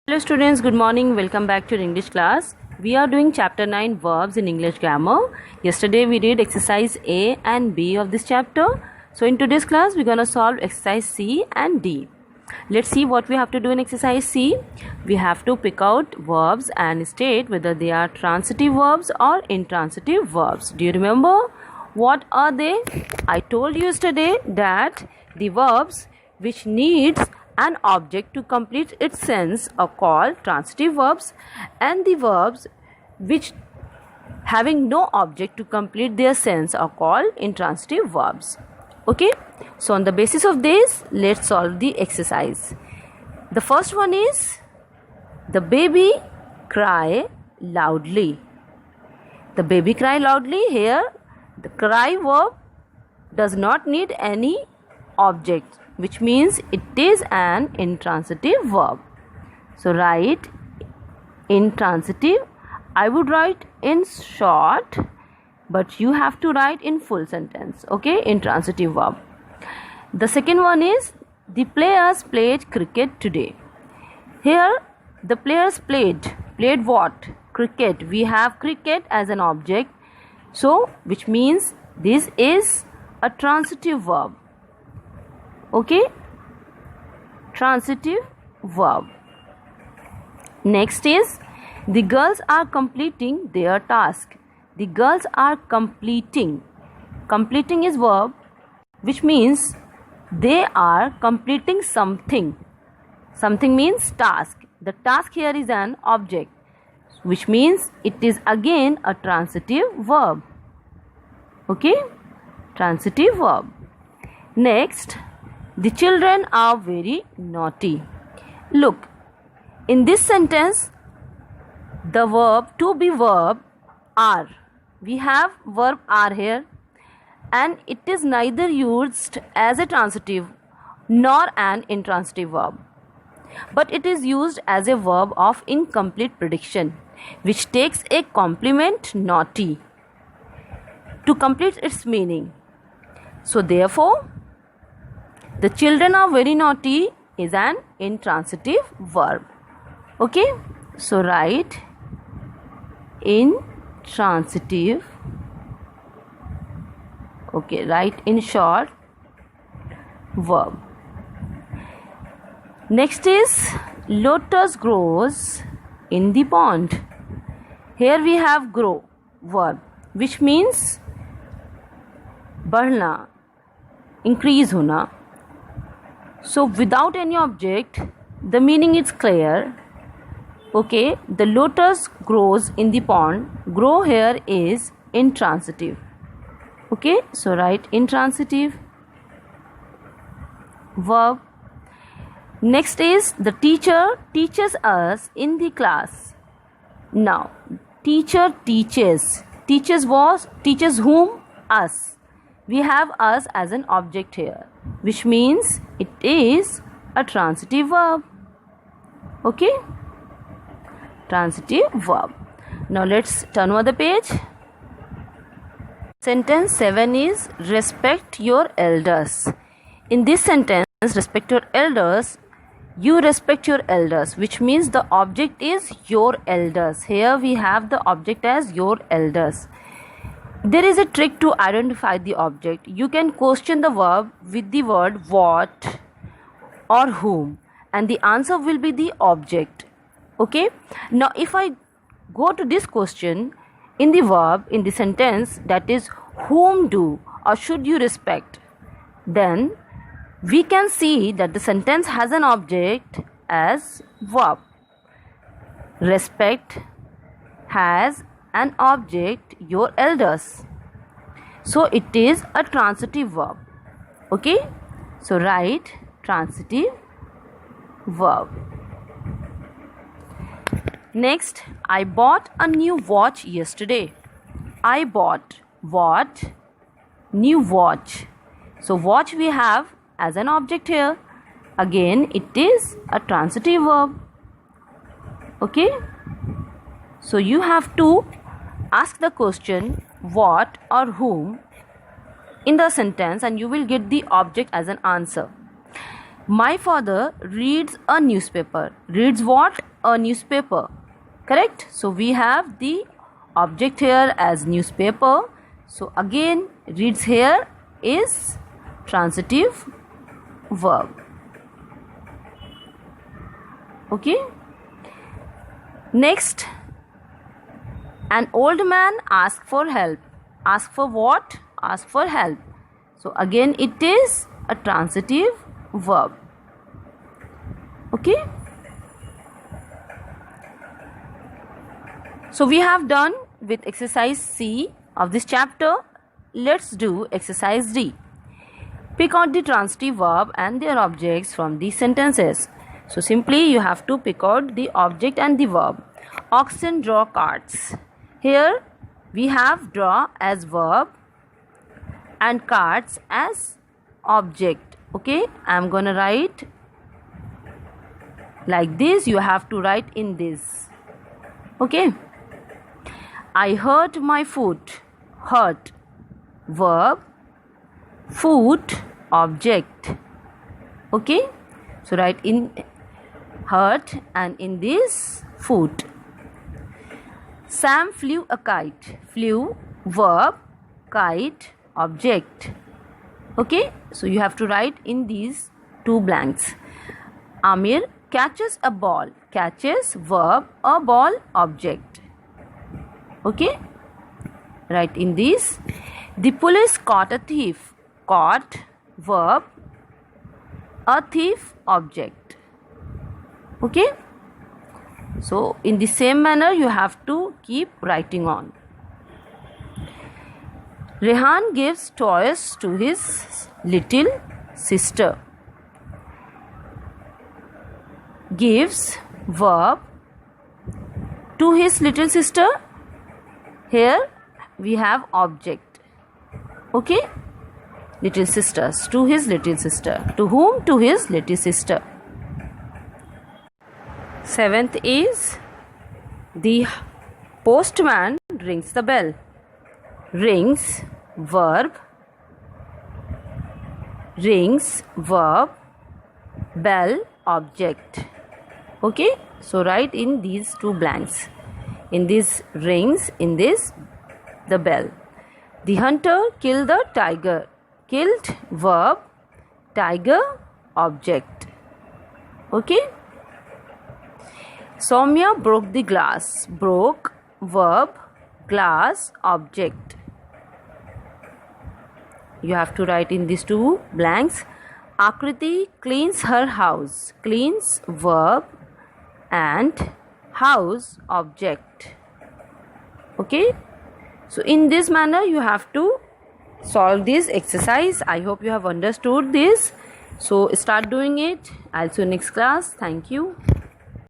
Hello students, good morning. Welcome back to English class. We are doing chapter 9 verbs in English grammar. Yesterday we did exercise A and B of this chapter. So in today's class we're going to solve exercise C and D. Let's see what we have to do in exercise C. We have to pick out verbs and state whether they are transitive verbs or intransitive verbs. Do you remember? What are they? I told you yesterday that the verbs which needs an object to complete its sense are called transitive verbs, and the verbs which having no object to complete their sense are called intransitive verbs. Okay, so on the basis of this, let's solve the exercise. The first one is the baby cry loudly. The baby cry loudly. Here the cry verb does not need any object, which means it is an intransitive verb. So write intransitive. I would write in short, but you have to write in full sentence. Okay, intransitive verb. The second one is the players played cricket today. Here the players played what? Cricket. We have cricket as an object, so which means this is a transitive verb. Okay, transitive verb. Next is the girls are completing their task. The girls are completing. Completing is verb, which means they are completing something. Something means task. The task here is an object, which means it is again a transitive verb. Okay, transitive verb. Next, the children are very naughty. Look, in this sentence, the verb to be verb are. We have verb are here, and it is neither used as a transitive nor an intransitive verb, but it is used as a verb of incomplete prediction, which takes a complement naughty to complete its meaning. So therefore, the children are very naughty is an intransitive verb. Okay, so write intransitive. Okay, write in short verb. Next is lotus grows in the pond. Here we have grow verb, which means बढ़ना, increase होना. So without any object, the meaning is clear. Okay, the lotus grows in the pond. Grow here is intransitive. Okay, so write intransitive verb. Next is the teacher teaches us in the class. Now, teacher teaches. Teaches was, teaches whom? Us. We have us as an object here, which means it is a transitive verb. Okay, transitive verb. Now let's turn over the page. Sentence 7 is respect your elders. In this sentence, respect your elders, you respect your elders, which means the object is your elders. Here we have the object as your elders. There is a trick to identify the object. You can question the verb with the word what or whom, and the answer will be the object. Okay, now if I go to this question in the verb in the sentence, that is whom do or should you respect, then we can see that the sentence has an object as verb. Respect has an object your elders, so it is a transitive verb. Okay, so write transitive verb. Next, I bought a new watch yesterday. I bought what? New watch. So watch we have as an object here. Again, it is a transitive verb. Okay, so you have to ask the question what or whom in the sentence, and you will get the object as an answer. My father reads a newspaper. Reads what? a newspaper. Correct? So we have the object here as newspaper. So again, reads here is transitive verb. Okay. Next, an old man asked for help. Ask for what? Ask for help. So again, it is a transitive verb. Okay. So we have done with exercise C of this chapter. Let's do exercise D. Pick out the transitive verb and their objects from these sentences. So simply you have to pick out the object and the verb. Oxen draw carts. Here we have draw as verb and carts as object. Okay, I am gonna write like this. You have to write in this. Okay. I hurt my foot. Hurt verb, foot object. Okay, so write in hurt and in this foot. Sam flew a kite. Flew verb, kite object. Okay, so you have to write in these two blanks. Amir catches a ball. Catches verb, a ball object. Okay, write in this. The police caught a thief. Caught verb, a thief object. Okay, so in the same manner you have to keep writing on. Rehan gives toys to his little sister. Gives verb to his little sister. Here we have object. Okay, little sisters, to his little sister. To whom? To his little sister. Seventh is the postman rings the bell. Rings verb, bell object. Okay, so write in these two blanks. In this rings, in this the bell. The hunter killed the tiger. Killed verb, tiger object. Okay. Soumya broke the glass. Broke verb, glass object. You have to write in these two blanks. Akriti cleans her house. Cleans verb and house object. Okay, so in this manner you have to solve this exercise. I hope you have understood this. So start doing it. I'll see you next class. Thank you.